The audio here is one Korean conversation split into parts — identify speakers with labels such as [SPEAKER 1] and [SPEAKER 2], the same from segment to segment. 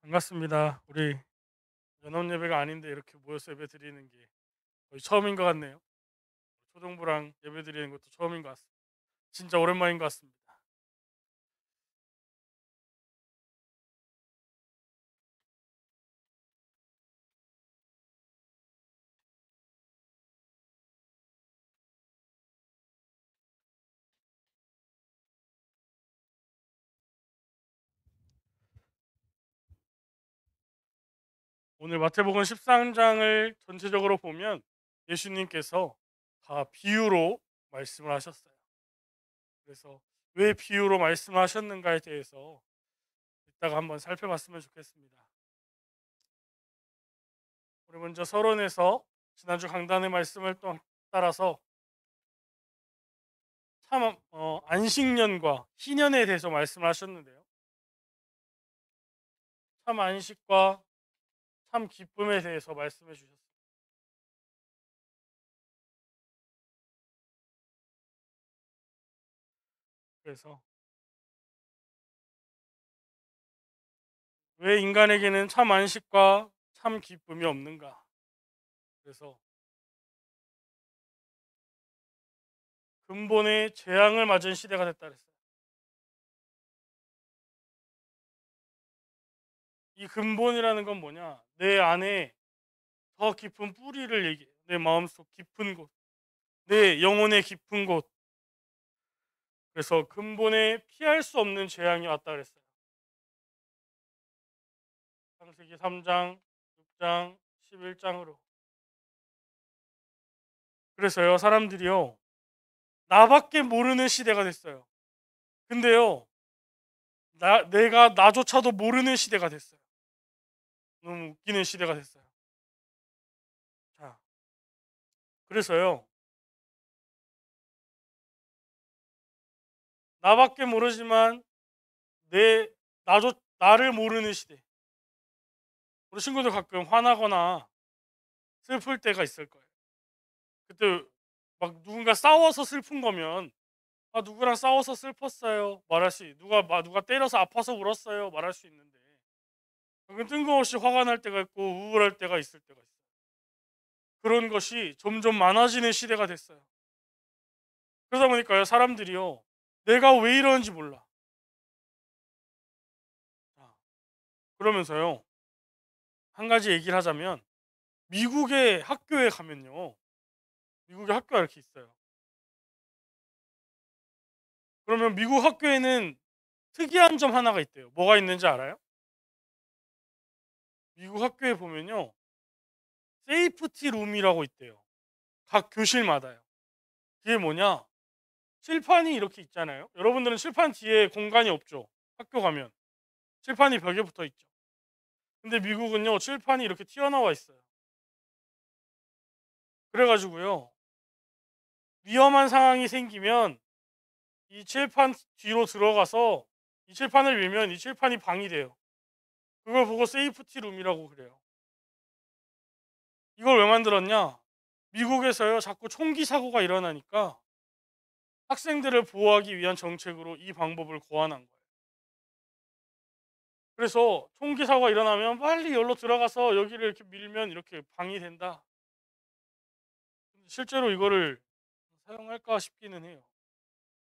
[SPEAKER 1] 반갑습니다. 우리 연합 예배가 아닌데 이렇게 모여서 예배 드리는 게 거의 처음인 것 같네요. 초등부랑 예배 드리는 것도 처음인 것 같습니다. 진짜 오랜만인 것 같습니다. 오늘 마태복음 13장을 전체적으로 보면 예수님께서 다 비유로 말씀을 하셨어요. 그래서 왜 비유로 말씀하셨는가에 대해서 이따가 한번 살펴봤으면 좋겠습니다. 우리 먼저 서론에서 지난주 강단의 말씀을 또 따라서 참 안식년과 희년에 대해서 말씀을 하셨는데요. 참 안식과 참 기쁨에 대해서 말씀해 주셨습니다. 그래서 왜 인간에게는 참 안식과 참 기쁨이 없는가? 그래서 근본의 재앙을 맞은 시대가 됐다 그랬어요. 이 근본이라는 건 뭐냐? 내 안에 더 깊은 뿌리를 얘기해요. 내 마음속 깊은 곳, 내 영혼의 깊은 곳. 그래서 근본에 피할 수 없는 재앙이 왔다 그랬어요. 창세기 3장, 6장, 11장으로. 그래서요, 사람들이요, 나밖에 모르는 시대가 됐어요. 근데요, 내가 나조차도 모르는 시대가 됐어요. 너무 웃기는 시대가 됐어요. 자, 그래서요, 나밖에 모르지만 내 나를 모르는 시대. 우리 친구들 가끔 화나거나 슬플 때가 있을 거예요. 그때 막 누군가 싸워서 슬픈 거면 아 누구랑 싸워서 슬펐어요 말할 수 누가 때려서 아파서 울었어요 말할 수 있는데 그건 뜬금없이 화가 날 때가 있고 우울할 때가 있을 때가 있어요. 그런 것이 점점 많아지는 시대가 됐어요. 그러다 보니까요 사람들이요 내가 왜 이러는지 몰라. 자, 그러면서요 한 가지 얘기를 하자면 미국의 학교에 가면요 미국의 학교가 이렇게 있어요. 그러면 미국 학교에는 특이한 점 하나가 있대요. 뭐가 있는지 알아요? 미국 학교에 보면요 세이프티 룸이라고 있대요. 각 교실마다요. 그게 뭐냐? 칠판이 이렇게 있잖아요. 여러분들은 칠판 뒤에 공간이 없죠. 학교 가면 칠판이 벽에 붙어 있죠. 근데 미국은요 칠판이 이렇게 튀어나와 있어요. 그래가지고요 위험한 상황이 생기면 이 칠판 뒤로 들어가서 이 칠판을 밀면 이 칠판이 방이 돼요. 그걸 보고 세이프티 룸이라고 그래요. 이걸 왜 만들었냐? 미국에서요 자꾸 총기 사고가 일어나니까 학생들을 보호하기 위한 정책으로 이 방법을 고안한 거예요. 그래서 총기 사고가 일어나면 빨리 열로 들어가서 여기를 이렇게 밀면 이렇게 방이 된다. 실제로 이거를 사용할까 싶기는 해요.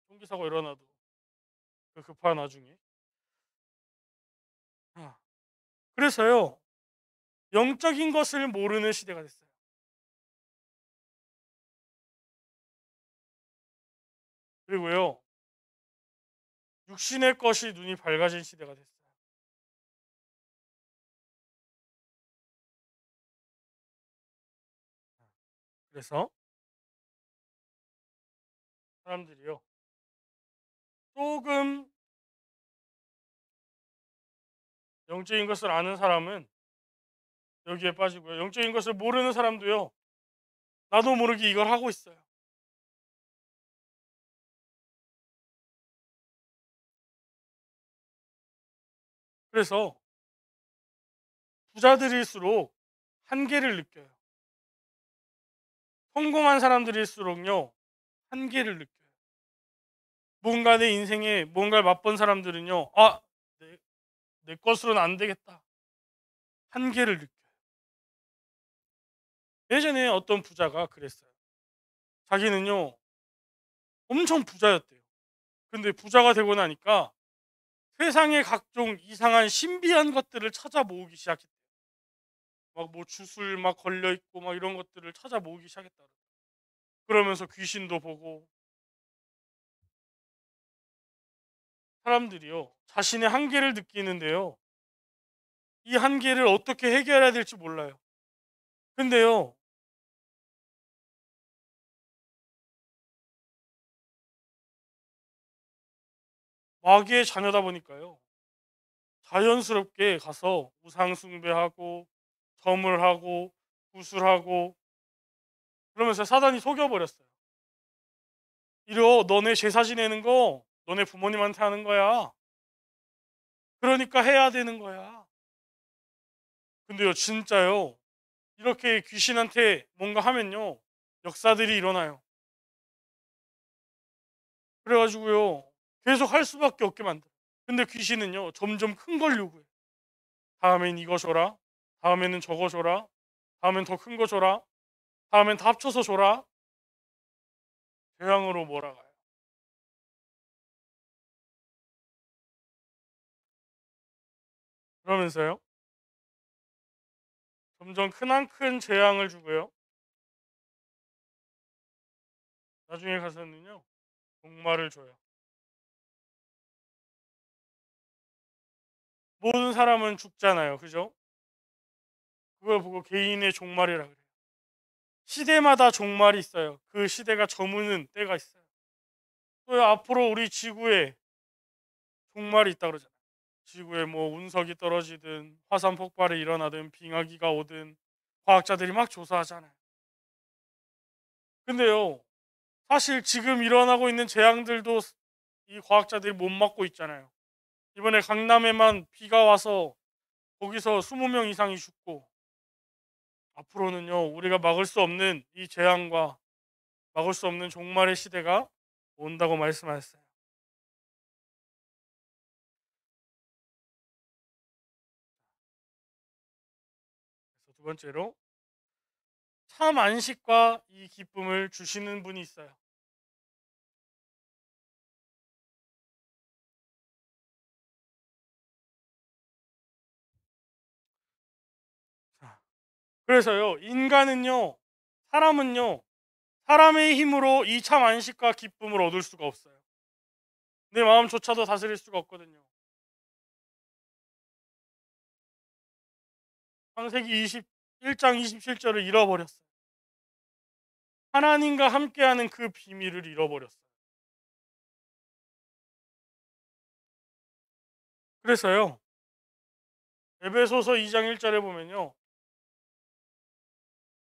[SPEAKER 1] 총기 사고 일어나도 그 급한 와중에. 아, 그래서요 영적인 것을 모르는 시대가 됐어요. 그리고요 육신의 것이 눈이 밝아진 시대가 됐어요. 그래서 사람들이요 조금 영적인 것을 아는 사람은 여기에 빠지고요. 영적인 것을 모르는 사람도요. 나도 모르게 이걸 하고 있어요. 그래서 부자들일수록 한계를 느껴요. 성공한 사람들일수록요. 한계를 느껴요. 뭔가 내 인생에 뭔가를 맛본 사람들은요. 내 것으로는 안 되겠다. 한계를 느껴요. 예전에 어떤 부자가 그랬어요. 자기는요 엄청 부자였대요. 근데 부자가 되고 나니까 세상의 각종 이상한 신비한 것들을 찾아 모으기 시작했대요. 막 뭐 주술 막 걸려 있고 막 이런 것들을 찾아 모으기 시작했다. 그러면서 귀신도 보고 사람들이요 자신의 한계를 느끼는데요. 이 한계를 어떻게 해결해야 될지 몰라요. 근데요 마귀의 자녀다 보니까요 자연스럽게 가서 우상 숭배하고 점을 하고 구술하고 그러면서 사단이 속여버렸어요. 이러 너네 제사 지내는 거 너네 부모님한테 하는 거야. 그러니까 해야 되는 거야. 근데요 진짜요 이렇게 귀신한테 뭔가 하면요 역사들이 일어나요. 그래가지고요 계속 할 수밖에 없게 만들어요. 근데 귀신은요 점점 큰 걸 요구해요. 다음엔 이거 줘라. 다음에는 저거 줘라. 다음엔 더 큰 거 줘라. 다음엔 다 합쳐서 줘라. 대왕으로 몰아가요. 그러면서요 점점 크나큰 재앙을 주고요. 나중에 가서는요 종말을 줘요. 모든 사람은 죽잖아요. 그죠? 그걸 보고 개인의 종말이라 그래요. 시대마다 종말이 있어요. 그 시대가 저무는 때가 있어요. 또 앞으로 우리 지구에 종말이 있다 그러잖아요. 지구에 뭐 운석이 떨어지든 화산 폭발이 일어나든 빙하기가 오든 과학자들이 막 조사하잖아요. 근데요, 사실 지금 일어나고 있는 재앙들도 이 과학자들이 못 막고 있잖아요. 이번에 강남에만 비가 와서 거기서 20명 이상이 죽고 앞으로는요, 우리가 막을 수 없는 이 재앙과 막을 수 없는 종말의 시대가 온다고 말씀하셨어요. 그래서 두 번째로 참 안식과 이 기쁨을 주시는 분이 있어요. 자, 그래서요, 인간은요, 사람은요, 사람의 힘으로 이 참 안식과 기쁨을 얻을 수가 없어요. 내 마음조차도 다스릴 수가 없거든요. 창세기 21장 27절을 잃어버렸어요. 하나님과 함께하는 그 비밀을 잃어버렸어요. 그래서요, 에베소서 2장 1절에 보면요,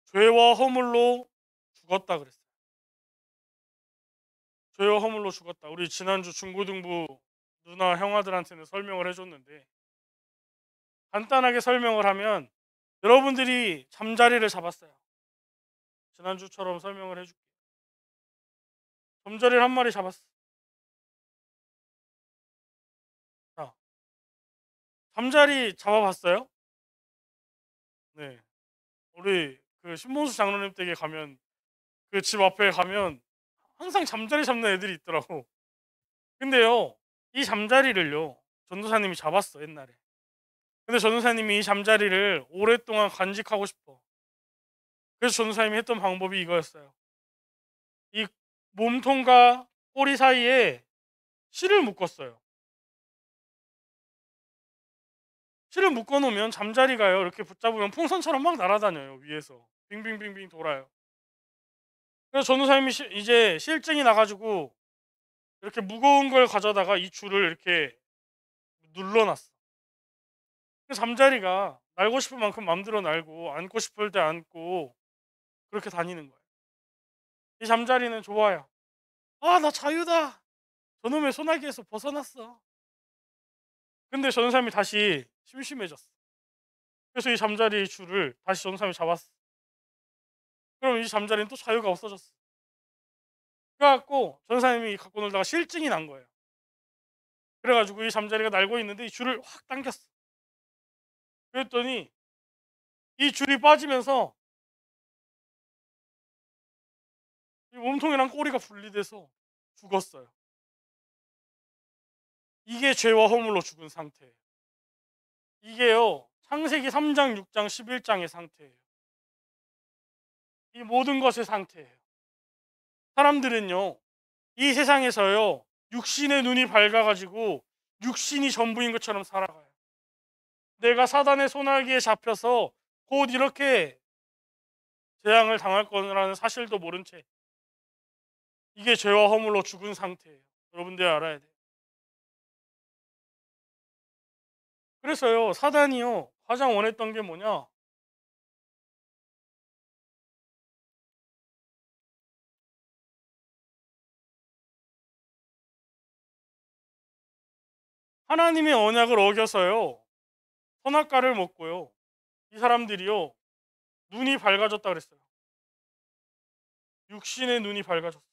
[SPEAKER 1] 죄와 허물로 죽었다 그랬어요. 죄와 허물로 죽었다. 우리 지난주 중고등부 누나 형아들한테는 설명을 해줬는데 간단하게 설명을 하면 여러분들이 잠자리를 잡았어요. 지난주처럼 설명을 해줄게. 잠자리를 한 마리 잡았어. 자, 잠자리 잡아봤어요? 네. 우리 그 신봉수 장로님 댁에 가면 그 집 앞에 가면 항상 잠자리 잡는 애들이 있더라고. 근데요, 이 잠자리를요, 전도사님이 잡았어 옛날에. 근데 전도사님이 이 잠자리를 오랫동안 간직하고 싶어. 그래서 전도사님이 했던 방법이 이거였어요. 이 몸통과 꼬리 사이에 실을 묶었어요. 실을 묶어 놓으면 잠자리가요 이렇게 붙잡으면 풍선처럼 막 날아다녀요. 위에서 빙빙빙빙 돌아요. 그래서 전도사님이 이제 실증이 나가지고 이렇게 무거운 걸 가져다가 이 줄을 이렇게 눌러놨어. 그래서 잠자리가 날고 싶은 만큼 마음대로 날고 앉고 싶을 때 앉고 그렇게 다니는 거예요. 이 잠자리는 좋아요. 아, 나 자유다. 저놈의 소나기에서 벗어났어. 근데 전도사님이 다시 심심해졌어. 그래서 이 잠자리 줄을 다시 전도사님이 잡았어. 그럼 이 잠자리는 또 자유가 없어졌어. 그래갖고 전도사님이 갖고 놀다가 실증이 난 거예요. 그래가지고 이 잠자리가 날고 있는데 이 줄을 확 당겼어. 그랬더니 이 줄이 빠지면서 이 몸통이랑 꼬리가 분리돼서 죽었어요. 이게 죄와 허물로 죽은 상태예요. 이게요, 창세기 3장, 6장, 11장의 상태예요. 이 모든 것의 상태예요. 사람들은요, 이 세상에서요, 육신의 눈이 밝아가지고 육신이 전부인 것처럼 살아가요. 내가 사단의 손아귀에 잡혀서 곧 이렇게 재앙을 당할 거라는 사실도 모른 채, 이게 죄와 허물로 죽은 상태예요. 여러분들 알아야 돼요. 그래서요, 사단이요, 가장 원했던 게 뭐냐? 하나님의 언약을 어겨서요, 선악과를 먹고요, 이 사람들이요, 눈이 밝아졌다 그랬어요. 육신의 눈이 밝아졌어요.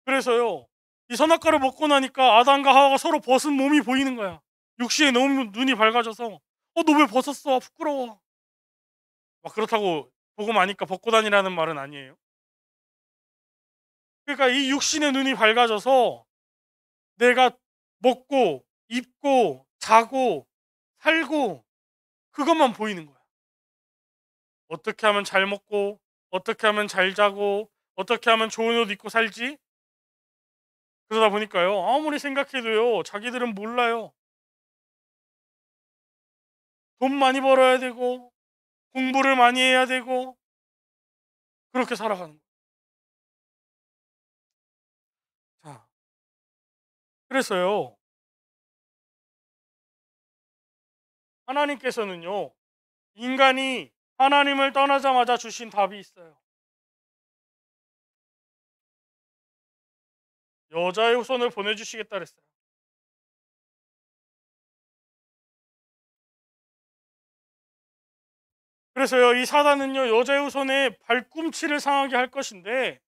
[SPEAKER 1] 그래서요, 이 선악과를 먹고 나니까 아담과 하와가 서로 벗은 몸이 보이는 거야. 육신의 너무 눈이 밝아져서, 너 왜 벗었어? 부끄러워. 막 그렇다고 보고 마니까 벗고 다니라는 말은 아니에요. 그러니까 이 육신의 눈이 밝아져서 내가 먹고 입고 자고 살고 그것만 보이는 거야. 어떻게 하면 잘 먹고, 어떻게 하면 잘 자고, 어떻게 하면 좋은 옷 입고 살지? 그러다 보니까요, 아무리 생각해도요, 자기들은 몰라요. 돈 많이 벌어야 되고, 공부를 많이 해야 되고, 그렇게 살아가는 거예요. 자, 그래서요, 하나님께서는요, 인간이 하나님을 떠나자마자 주신 답이 있어요. 여자의 후손을 보내주시겠다 그랬어요. 그래서요, 이 사단은요, 여자의 후손의 발꿈치를 상하게 할 것인데,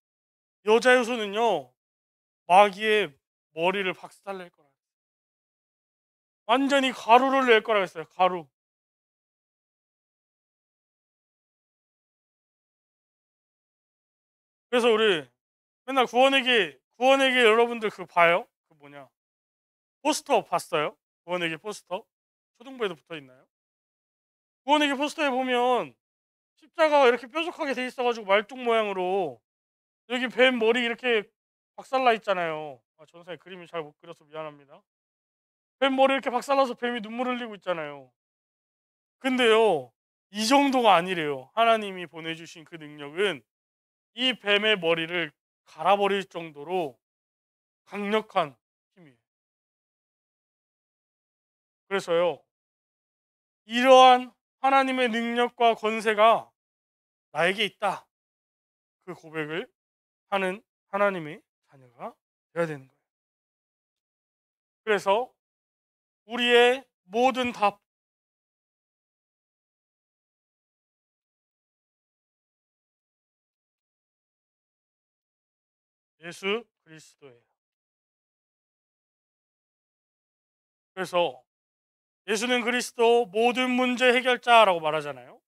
[SPEAKER 1] 여자의 후손은요, 마귀의 머리를 박살낼 거라. 완전히 가루를 낼 거라 했어요. 가루. 그래서 우리 맨날 구원에게 여러분들 그거 봐요? 그 뭐냐? 포스터 봤어요? 구원에게 포스터? 초등부에도 붙어 있나요? 구원에게 포스터에 보면 십자가가 이렇게 뾰족하게 돼 있어가지고 말뚝 모양으로 여기 뱀 머리 이렇게 박살나 있잖아요. 전사의 그림이 잘 못 그려서 미안합니다. 뱀 머리 이렇게 박살나서 뱀이 눈물 흘리고 있잖아요. 근데요, 이 정도가 아니래요. 하나님이 보내주신 그 능력은 이 뱀의 머리를 갈아버릴 정도로 강력한 힘이에요. 그래서요, 이러한 하나님의 능력과 권세가 나에게 있다. 그 고백을 하는 하나님의 자녀가 되어야 되는 거예요. 그래서 우리의 모든 답, 예수 그리스도예요. 그래서 예수는 그리스도 모든 문제 해결자라고 말하잖아요.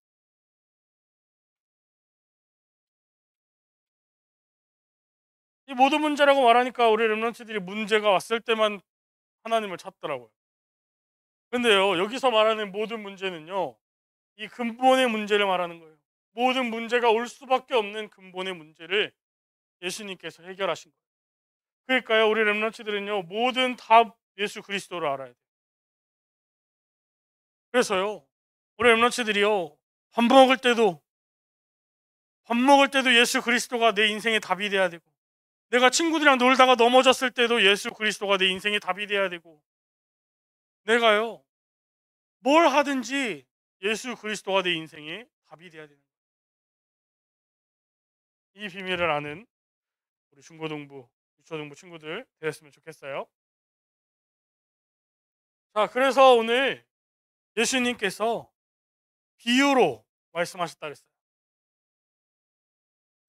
[SPEAKER 1] 이 모든 문제라고 말하니까 우리 렘넌트들이 문제가 왔을 때만 하나님을 찾더라고요. 근데요, 여기서 말하는 모든 문제는요, 이 근본의 문제를 말하는 거예요. 모든 문제가 올 수밖에 없는 근본의 문제를 예수님께서 해결하신 거예요. 그러니까요, 우리 렘넌트들은요, 모든 답 예수 그리스도를 알아야 돼요. 그래서요, 우리 렘넌트들이요, 밥 먹을 때도 예수 그리스도가 내 인생의 답이 돼야 되고, 내가 친구들이랑 놀다가 넘어졌을 때도 예수 그리스도가 내 인생의 답이 돼야 되고, 내가요, 뭘 하든지 예수 그리스도가 내 인생의 답이 돼야 되는 거예요. 이 비밀을 아는 우리 중고등부, 유초등부 친구들 되었으면 좋겠어요. 자, 그래서 오늘 예수님께서 비유로 말씀하셨다 그랬어요.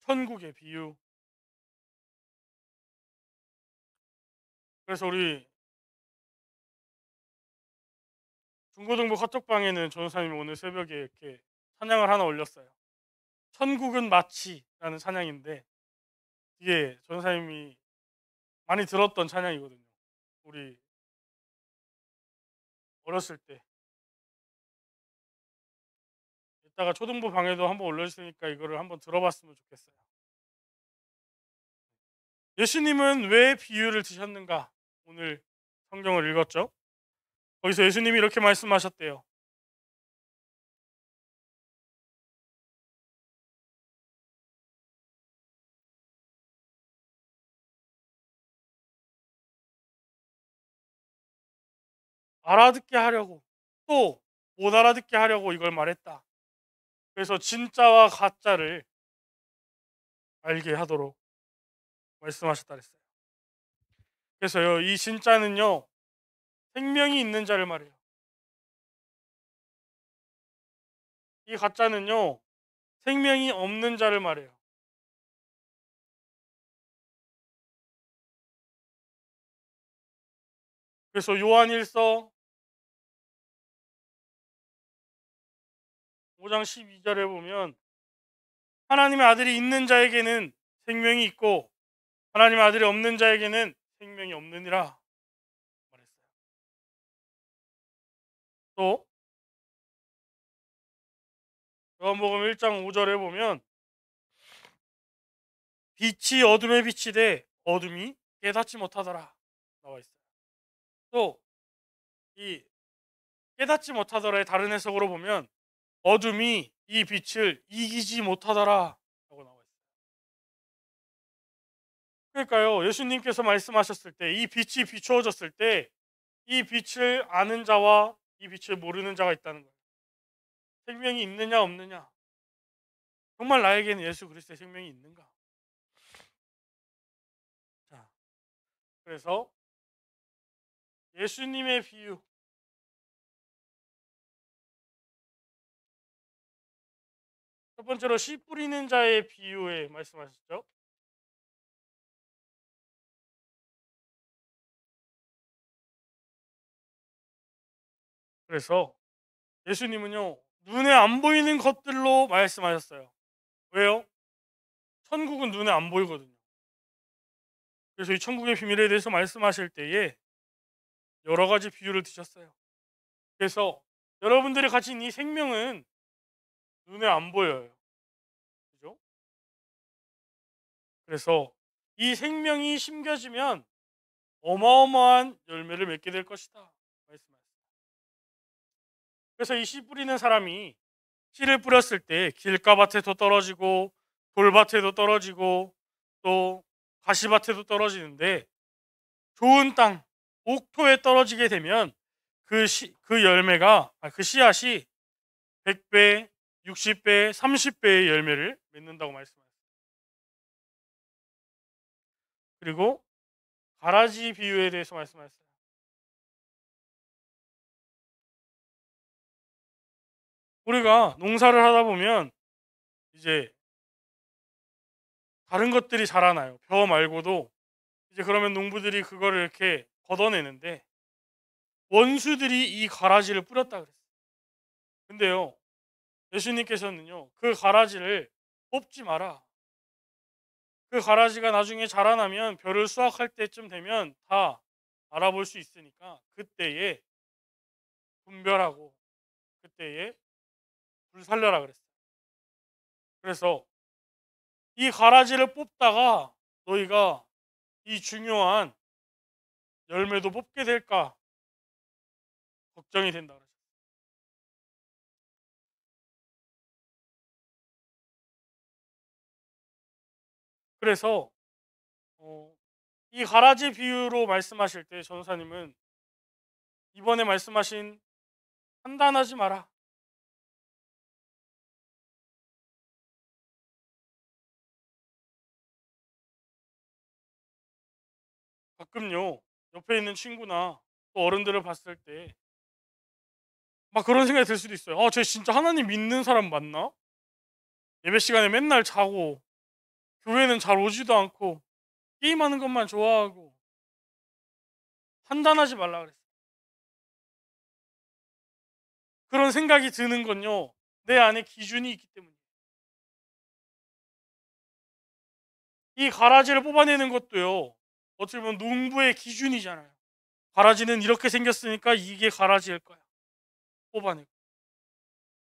[SPEAKER 1] 천국의 비유. 그래서 우리 중고등부 카톡방에는 전도사님이 오늘 새벽에 이렇게 찬양을 하나 올렸어요. 천국은 마치라는 찬양인데 이게 전도사님이 많이 들었던 찬양이거든요. 우리 어렸을 때. 이따가 초등부 방에도 한번 올려주시니까 이거를 한번 들어봤으면 좋겠어요. 예수님은 왜 비유를 드셨는가? 오늘 성경을 읽었죠. 거기서 예수님이 이렇게 말씀하셨대요. 알아듣게 하려고 또 못 알아듣게 하려고 이걸 말했다. 그래서 진짜와 가짜를 알게 하도록 말씀하셨다 그랬어요. 그래서요, 이 진짜는요, 생명이 있는 자를 말해요. 이 가짜는요, 생명이 없는 자를 말해요. 그래서 요한일서 5장 12절에 보면 하나님의 아들이 있는 자에게는 생명이 있고 하나님의 아들이 없는 자에게는 생명이 없느니라 말했어요. 또 요한복음 1장 5절에 보면 빛이 어둠에 비치되 어둠이 깨닫지 못하더라 나와 있어요. 또 이 깨닫지 못하더라의 다른 해석으로 보면 어둠이 이 빛을 이기지 못하더라 라고 나와 있어요. 그러니까요, 예수님께서 말씀하셨을 때 이 빛이 비추어졌을 때 이 빛을 아는 자와 이 빛을 모르는 자가 있다는 거예요. 생명이 있느냐 없느냐. 정말 나에게는 예수 그리스도의 생명이 있는가? 자, 그래서 예수님의 비유, 첫 번째로 씨 뿌리는 자의 비유에 말씀하셨죠. 그래서 예수님은요, 눈에 안 보이는 것들로 말씀하셨어요. 왜요? 천국은 눈에 안 보이거든요. 그래서 이 천국의 비밀에 대해서 말씀하실 때에 여러 가지 비유를 드셨어요. 그래서 여러분들이 가진 이 생명은 눈에 안 보여요. 그죠? 그래서 이 생명이 심겨지면 어마어마한 열매를 맺게 될 것이다. 말씀하셨어요. 그래서 이 씨 뿌리는 사람이 씨를 뿌렸을 때 길가밭에도 떨어지고 돌밭에도 떨어지고 또 가시밭에도 떨어지는데 좋은 땅, 옥토에 떨어지게 되면 그 열매가 그 씨앗이 100배, 60배, 30배의 열매를 맺는다고 말씀하셨어요. 그리고 가라지 비유에 대해서 말씀하셨어요. 우리가 농사를 하다 보면 이제 다른 것들이 자라나요. 벼 말고도 이제 그러면 농부들이 그거를 이렇게 걷어내는데 원수들이 이 가라지를 뿌렸다 그랬어요. 근데요, 예수님께서는요, 그 가라지를 뽑지 마라. 그 가라지가 나중에 자라나면 벼를 수확할 때쯤 되면 다 알아볼 수 있으니까 그때에 분별하고 그때에 불 살려라 그랬어요. 그래서 이 가라지를 뽑다가 너희가 이 중요한 열매도 뽑게 될까 걱정이 된다 그랬어요. 그래서 이 가라지 비유로 말씀하실 때 전도사님은 이번에 말씀하신 판단하지 마라. 가끔요, 옆에 있는 친구나 또 어른들을 봤을 때 막 그런 생각이 들 수도 있어요. 쟤 진짜 하나님 믿는 사람 맞나? 예배 시간에 맨날 자고 교회는 잘 오지도 않고 게임하는 것만 좋아하고 판단하지 말라 그랬어요. 그런 생각이 드는 건요, 내 안에 기준이 있기 때문이에요. 이 가라지를 뽑아내는 것도요, 어떻게 보면 농부의 기준이잖아요. 가라지는 이렇게 생겼으니까 이게 가라지일 거야. 뽑아내고.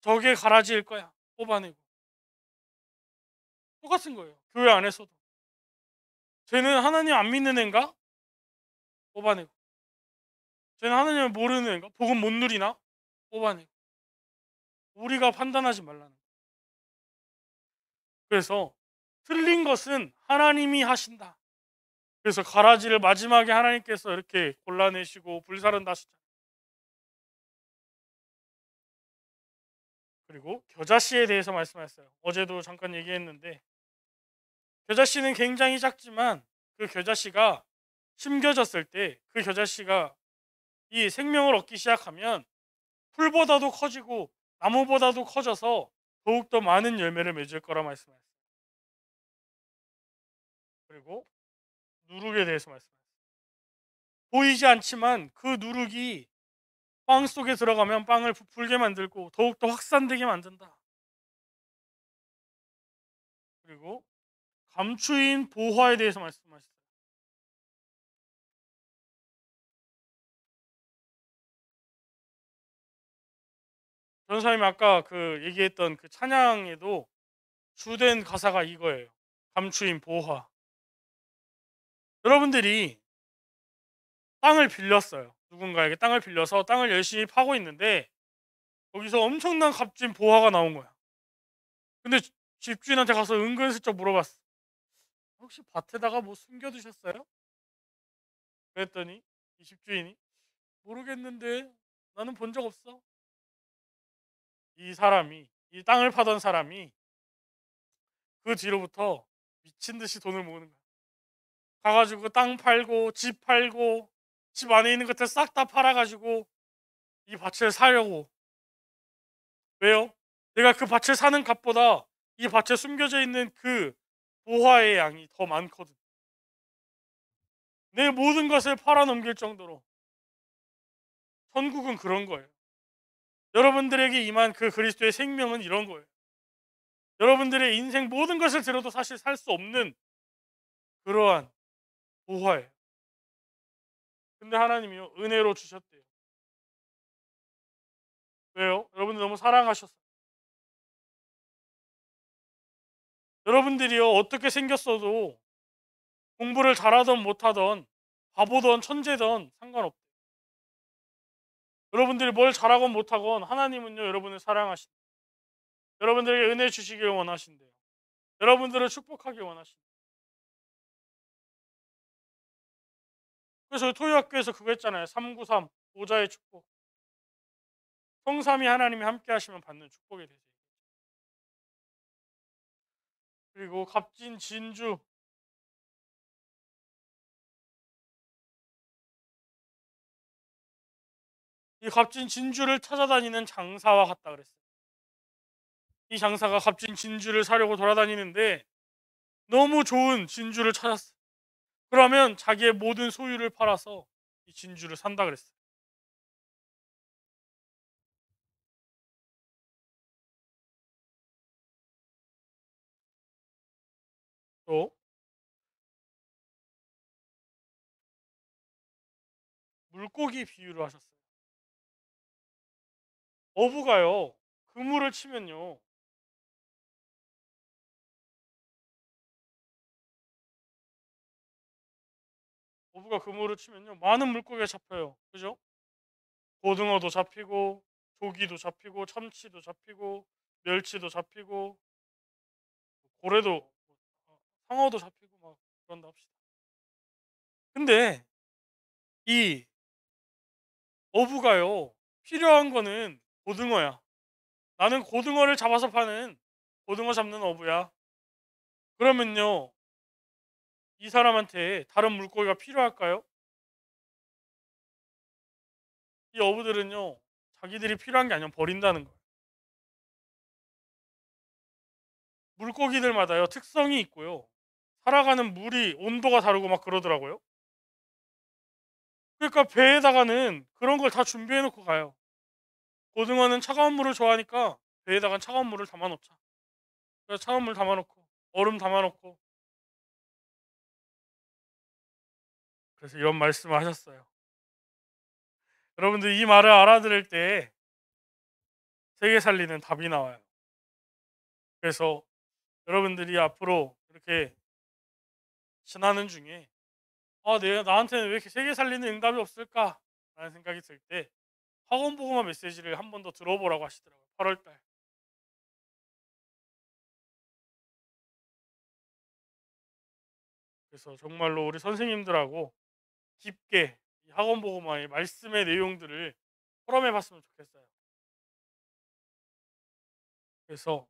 [SPEAKER 1] 저게 가라지일 거야. 뽑아내고. 똑같은 거예요. 교회 안에서도. 쟤는 하나님 안 믿는 애인가? 뽑아내고. 쟤는 하나님을 모르는 애인가? 복음 못 누리나? 뽑아내고. 우리가 판단하지 말라는 거예요. 그래서 틀린 것은 하나님이 하신다. 그래서 가라지를 마지막에 하나님께서 이렇게 골라내시고 불사른다 하시잖아요. 그리고 겨자씨에 대해서 말씀하셨어요. 어제도 잠깐 얘기했는데, 겨자씨는 굉장히 작지만 그 겨자씨가 심겨졌을 때 그 겨자씨가 이 생명을 얻기 시작하면 풀보다도 커지고 나무보다도 커져서 더욱더 많은 열매를 맺을 거라 말씀하셨어요. 그리고 누룩에 대해서 말씀하셨어요. 보이지 않지만 그 누룩이 빵 속에 들어가면 빵을 부풀게 만들고 더욱더 확산되게 만든다. 그리고 감추인 보화에 대해서 말씀하셨어요. 전사님이 아까 그 얘기했던 그 찬양에도 주된 가사가 이거예요. 감추인 보화. 여러분들이 땅을 빌렸어요. 누군가에게 땅을 빌려서 땅을 열심히 파고 있는데 거기서 엄청난 값진 보화가 나온 거야. 근데 집주인한테 가서 은근슬쩍 물어봤어. 혹시 밭에다가 뭐 숨겨두셨어요? 그랬더니 이 집주인이 모르겠는데 나는 본 적 없어. 이 땅을 파던 사람이 그 뒤로부터 미친 듯이 돈을 모으는 거야. 가가지고 땅 팔고 집 안에 있는 것들 싹 다 팔아가지고 이 밭을 사려고. 왜요? 내가 그 밭을 사는 값보다 이 밭에 숨겨져 있는 그 보화의 양이 더 많거든. 내 모든 것을 팔아넘길 정도로. 천국은 그런 거예요. 여러분들에게 임한 그 그리스도의 생명은 이런 거예요. 여러분들의 인생 모든 것을 들어도 사실 살 수 없는 그러한 보화예요. 근데 하나님이요, 은혜로 주셨대요. 왜요? 여러분들 너무 사랑하셨어요. 여러분들이요, 어떻게 생겼어도 공부를 잘하던 못하던 바보던 천재던 상관없대요. 여러분들이 뭘 잘하건 못하건 하나님은요, 여러분을 사랑하신대요. 여러분들에게 은혜 주시길 원하신대요. 여러분들을 축복하길 원하신대요. 그래서 토요학교에서 그거 했잖아요. 393 보좌의 축복. 성삼이 하나님이 함께 하시면 받는 축복에 대해서. 그리고 값진 진주. 이 값진 진주를 찾아다니는 장사와 같다 그랬어요. 이 장사가 값진 진주를 사려고 돌아다니는데 너무 좋은 진주를 찾았어. 그러면 자기의 모든 소유를 팔아서 이 진주를 산다 그랬어요. 또 물고기 비유를 하셨어요. 어부가요, 그물을 치면요, 어부가 그물을 치면요 많은 물고기가 잡혀요. 그죠? 고등어도 잡히고 조기도 잡히고 참치도 잡히고 멸치도 잡히고 고래도, 상어도 잡히고 막 그런다 합시다. 근데 이 어부가요, 필요한 거는 고등어야. 나는 고등어를 잡아서 파는 고등어 잡는 어부야. 그러면요, 이 사람한테 다른 물고기가 필요할까요? 이 어부들은요, 자기들이 필요한 게 아니면 버린다는 거예요. 물고기들마다요 특성이 있고요, 살아가는 물이 온도가 다르고 막 그러더라고요. 그러니까 배에다가는 그런 걸 다 준비해 놓고 가요. 고등어는 차가운 물을 좋아하니까 배에다가 차가운 물을 담아 놓자. 그래서 차가운 물 담아 놓고 얼음 담아 놓고 그래서 이런 말씀을 하셨어요. 여러분들 이 말을 알아들을 때 세계 살리는 답이 나와요. 그래서 여러분들이 앞으로 이렇게 지나는 중에 내가 나한테는 왜 이렇게 세계 살리는 응답이 없을까? 라는 생각이 들 때 학원 보고마 메시지를 한 번 더 들어보라고 하시더라고요. 8월 달. 그래서 정말로 우리 선생님들하고 깊게 이 학원 보고마의 말씀의 내용들을 포럼해 봤으면 좋겠어요. 그래서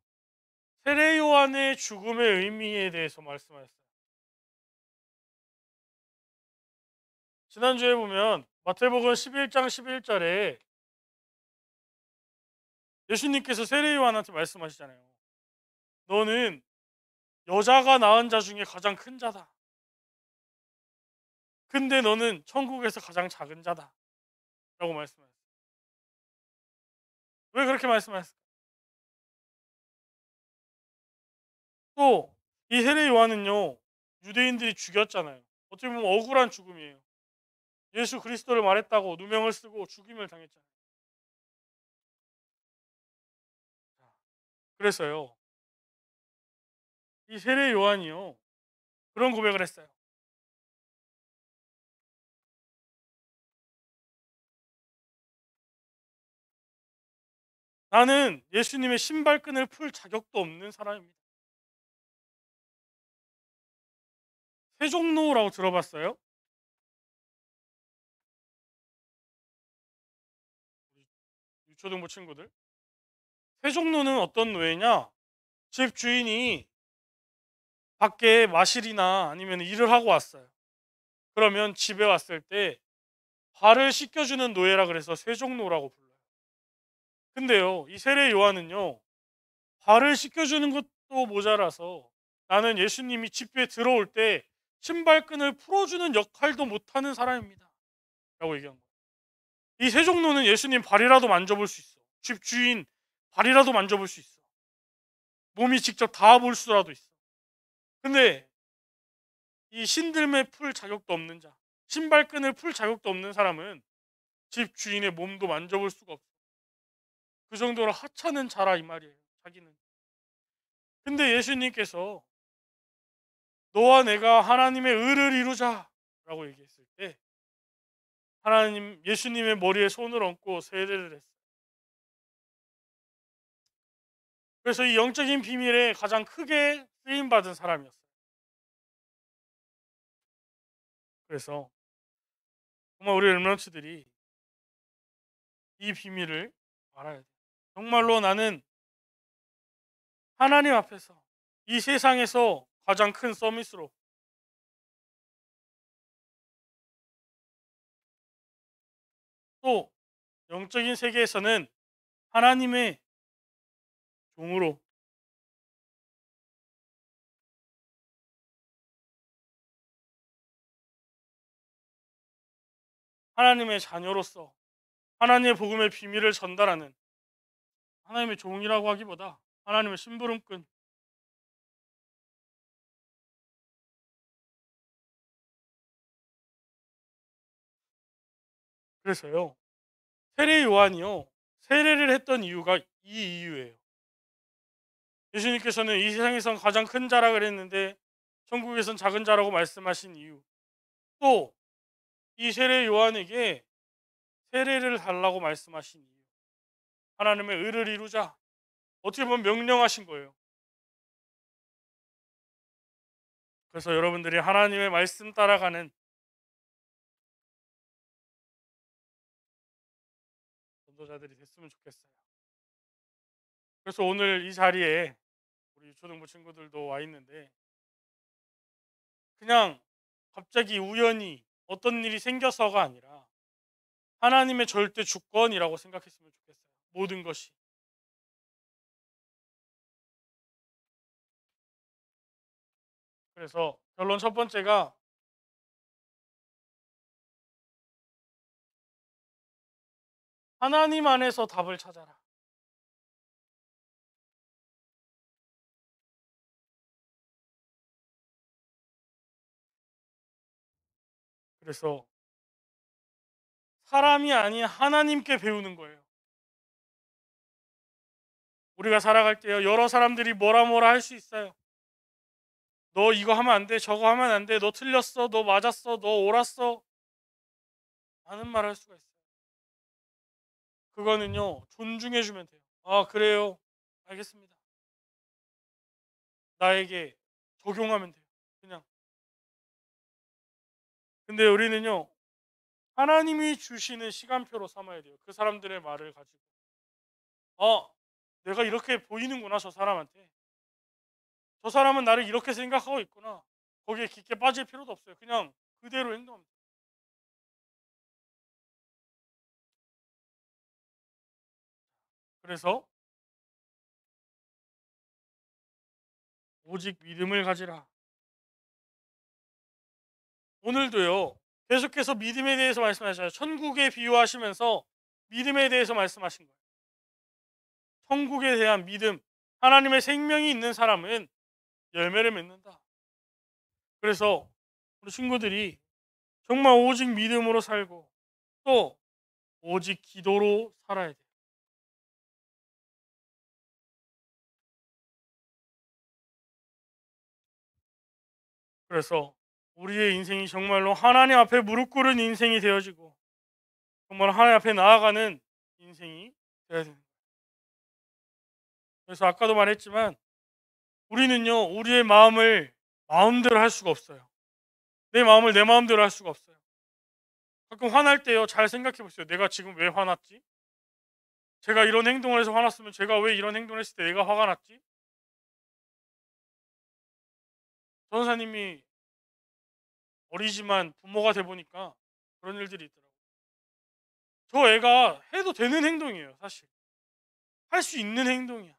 [SPEAKER 1] 세례 요한의 죽음의 의미에 대해서 말씀하셨어요. 지난주에 보면 마태복음 11장 11절에 예수님께서 세례 요한한테 말씀하시잖아요. 너는 여자가 낳은 자 중에 가장 큰 자다. 근데 너는 천국에서 가장 작은 자다. 라고 말씀하셨어요. 왜 그렇게 말씀하셨을까? 또 이 세례 요한은요. 유대인들이 죽였잖아요. 어떻게 보면 억울한 죽음이에요. 예수 그리스도를 말했다고 누명을 쓰고 죽임을 당했잖아요. 그래서요. 이 세례 요한이요. 그런 고백을 했어요. 나는 예수님의 신발끈을 풀 자격도 없는 사람입니다. 세종로라고 들어봤어요? 유초등부 친구들. 세종로는 어떤 노예냐? 집 주인이 밖에 마실이나 아니면 일을 하고 왔어요. 그러면 집에 왔을 때 발을 씻겨주는 노예라 그래서 세종노라고 불러요. 근데요, 이 세례 요한은요, 발을 씻겨주는 것도 모자라서 나는 예수님이 집에 들어올 때 신발끈을 풀어주는 역할도 못하는 사람입니다. 라고 얘기한 거예요. 이 세종노는 예수님 발이라도 만져볼 수 있어. 집 주인 발이라도 만져볼 수 있어. 몸이 직접 닿아볼 수라도 있어. 근데 이 신들매 풀 자격도 없는 자, 신발끈을 풀 자격도 없는 사람은 집 주인의 몸도 만져볼 수가 없어. 그 정도로 하찮은 자라 이 말이에요. 자기는. 근데 예수님께서 너와 내가 하나님의 의를 이루자라고 얘기했을 때 하나님 예수님의 머리에 손을 얹고 세례를 했어요. 그래서 이 영적인 비밀에 가장 크게 쓰임 받은 사람이었어요. 그래서 정말 우리 렘넌트들이 이 비밀을 알아야 돼요. 정말로 나는 하나님 앞에서 이 세상에서 가장 큰 서밋으로 또 영적인 세계에서는 하나님의 종으로 하나님의 자녀로서 하나님의 복음의 비밀을 전달하는 하나님의 종이라고 하기보다 하나님의 심부름꾼. 그래서요 세례 요한이요 세례를 했던 이유가 이 이유예요. 예수님께서는 이 세상에선 가장 큰 자라 그랬는데 천국에선 작은 자라고 말씀하신 이유, 또 이 세례 요한에게 세례를 달라고 말씀하신 이유, 하나님의 의를 이루자, 어떻게 보면 명령하신 거예요. 그래서 여러분들이 하나님의 말씀 따라가는 전도자들이 됐으면 좋겠어요. 그래서 오늘 이 자리에 우리 초등부 친구들도 와 있는데 그냥 갑자기 우연히 어떤 일이 생겨서가 아니라 하나님의 절대 주권이라고 생각했으면 좋겠어요. 모든 것이. 그래서 결론 첫 번째가 하나님 안에서 답을 찾아라. 그래서 사람이 아닌 하나님께 배우는 거예요. 우리가 살아갈 때요, 여러 사람들이 뭐라 뭐라 할 수 있어요. 너 이거 하면 안 돼, 저거 하면 안 돼, 너 틀렸어, 너 맞았어, 너 옳았어, 많은 말 할 수가 있어요. 그거는요, 존중해 주면 돼요. 아, 그래요, 알겠습니다. 나에게 적용하면 돼요, 그냥. 근데 우리는요, 하나님이 주시는 시간표로 삼아야 돼요. 그 사람들의 말을 가지고. 어, 내가 이렇게 보이는구나, 저 사람한테. 저 사람은 나를 이렇게 생각하고 있구나. 거기에 깊게 빠질 필요도 없어요. 그냥 그대로 행동하면 돼요. 그래서 오직 믿음을 가지라. 오늘도요, 계속해서 믿음에 대해서 말씀하셔요. 천국에 비유하시면서 믿음에 대해서 말씀하신 거예요. 천국에 대한 믿음, 하나님의 생명이 있는 사람은 열매를 맺는다. 그래서 우리 친구들이 정말 오직 믿음으로 살고 또 오직 기도로 살아야 돼요. 그래서 우리의 인생이 정말로 하나님 앞에 무릎 꿇은 인생이 되어지고 정말 하나님 앞에 나아가는 인생이 되어야 됩니다. 그래서 아까도 말했지만 우리는요, 우리의 마음을 마음대로 할 수가 없어요. 내 마음을 내 마음대로 할 수가 없어요. 가끔 화날 때요, 잘 생각해 보세요. 내가 지금 왜 화났지? 제가 이런 행동을 해서 화났으면 제가 왜 이런 행동을 했을 때 내가 화가 났지? 전사님이 어리지만 부모가 돼 보니까 그런 일들이 있더라고요. 저 애가 해도 되는 행동이에요, 사실. 할 수 있는 행동이야.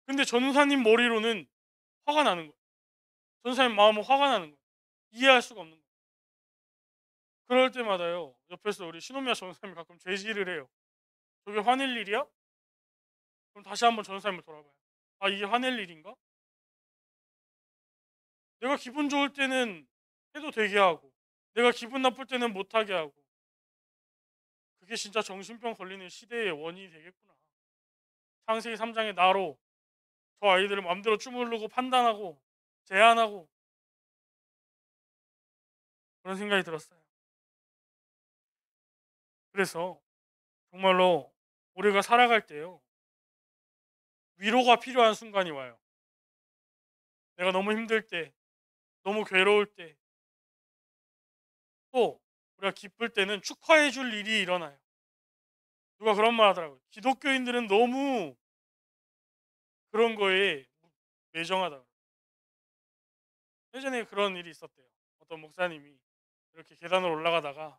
[SPEAKER 1] 근데 전사님 머리로는 화가 나는 거예요. 전사님 마음은 화가 나는 거예요. 이해할 수가 없는 거예요. 그럴 때마다요, 옆에서 우리 신혼미아 전사님이 가끔 제지를 해요. 저게 화낼 일이야? 그럼 다시 한번 전사님을 돌아봐요. 아, 이게 화낼 일인가? 내가 기분 좋을 때는 해도 되게 하고 내가 기분 나쁠 때는 못하게 하고 그게 진짜 정신병 걸리는 시대의 원인이 되겠구나. 창세기 3장의 나로 저 아이들을 마음대로 주무르고 판단하고 제한하고 그런 생각이 들었어요. 그래서 정말로 우리가 살아갈 때요, 위로가 필요한 순간이 와요. 내가 너무 힘들 때, 너무 괴로울 때, 또 우리가 기쁠 때는 축하해 줄 일이 일어나요. 누가 그런 말 하더라고요. 기독교인들은 너무 그런 거에 매정하다. 예전에 그런 일이 있었대요. 어떤 목사님이 이렇게 계단을 올라가다가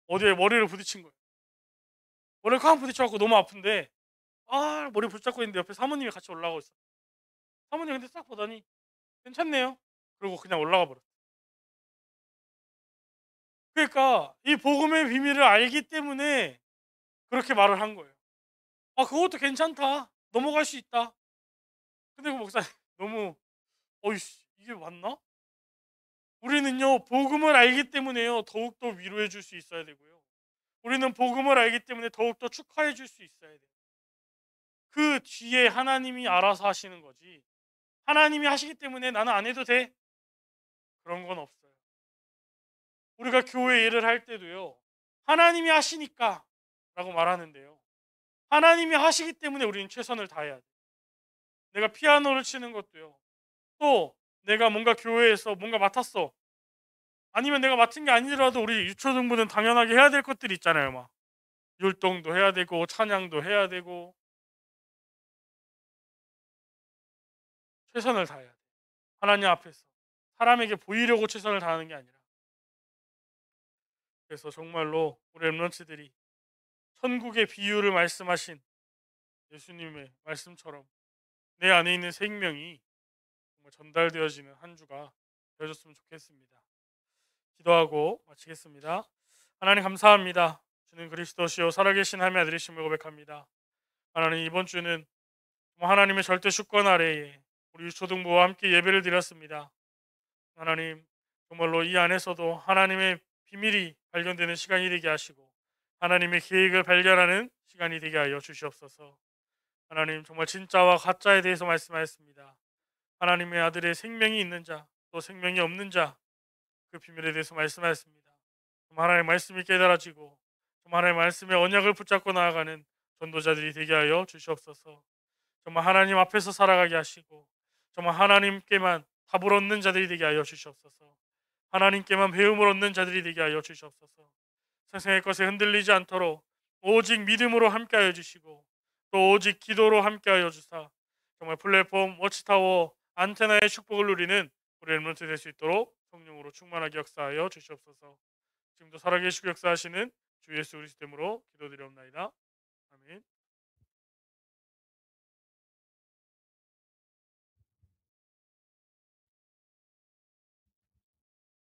[SPEAKER 1] 어디에 머리를 부딪힌 거예요. 머리를 쾅 부딪혀갖고 너무 아픈데, 아, 머리 붙잡고 있는데 옆에 사모님이 같이 올라가고 있어. 사모님 근데 딱 보더니 괜찮네요. 그리고 그냥 올라가 버렸어. 그러니까 이 복음의 비밀을 알기 때문에 그렇게 말을 한 거예요. 아, 그것도 괜찮다. 넘어갈 수 있다. 근데 그 목사님 너무, 어이씨, 이게 맞나? 우리는요, 복음을 알기 때문에요, 더욱더 위로해 줄 수 있어야 되고요. 우리는 복음을 알기 때문에 더욱더 축하해 줄 수 있어야 돼요. 그 뒤에 하나님이 알아서 하시는 거지. 하나님이 하시기 때문에 나는 안 해도 돼. 그런 건 없어요. 우리가 교회 일을 할 때도요, 하나님이 하시니까 라고 말하는데요, 하나님이 하시기 때문에 우리는 최선을 다해야 돼. 내가 피아노를 치는 것도요, 또 내가 뭔가 교회에서 뭔가 맡았어. 아니면 내가 맡은 게 아니더라도 우리 유초등부는 당연하게 해야 될 것들이 있잖아요. 막 율동도 해야 되고 찬양도 해야 되고 최선을 다해야 돼. 하나님 앞에서 사람에게 보이려고 최선을 다하는 게 아니라. 그래서 정말로 우리 렘넌트들이 천국의 비유를 말씀하신 예수님의 말씀처럼 내 안에 있는 생명이 정말 전달되어지는 한 주가 되어졌으면 좋겠습니다. 기도하고 마치겠습니다. 하나님 감사합니다. 주는 그리스도시요 살아계신 하나님의 아들이심을 고백합니다. 하나님, 이번 주는 하나님의 절대 주권 아래에 우리 초등부와 함께 예배를 드렸습니다. 하나님, 정말로 이 안에서도 하나님의 비밀이 발견되는 시간이 되게 하시고 하나님의 계획을 발견하는 시간이 되게 하여 주시옵소서. 하나님, 정말 진짜와 가짜에 대해서 말씀하였습니다. 하나님의 아들의 생명이 있는 자, 또 생명이 없는 자, 그 비밀에 대해서 말씀하였습니다. 하나님의 말씀이 깨달아지고 하나님의 말씀의 언약을 붙잡고 나아가는 전도자들이 되게 하여 주시옵소서. 정말 하나님 앞에서 살아가게 하시고 정말 하나님께만 답을 얻는 자들이 되게 하여 주시옵소서. 하나님께만 배움을 얻는 자들이 되게 하여 주시옵소서. 세상의 것에 흔들리지 않도록 오직 믿음으로 함께하여 주시고 또 오직 기도로 함께하여 주사 정말 플랫폼 워치타워 안테나의 축복을 누리는 우리 렘넌트 될 수 있도록 성령으로 충만하게 역사하여 주시옵소서. 지금도 살아계시고 역사하시는 주 예수 그리스도 이름으로 기도드리옵나이다.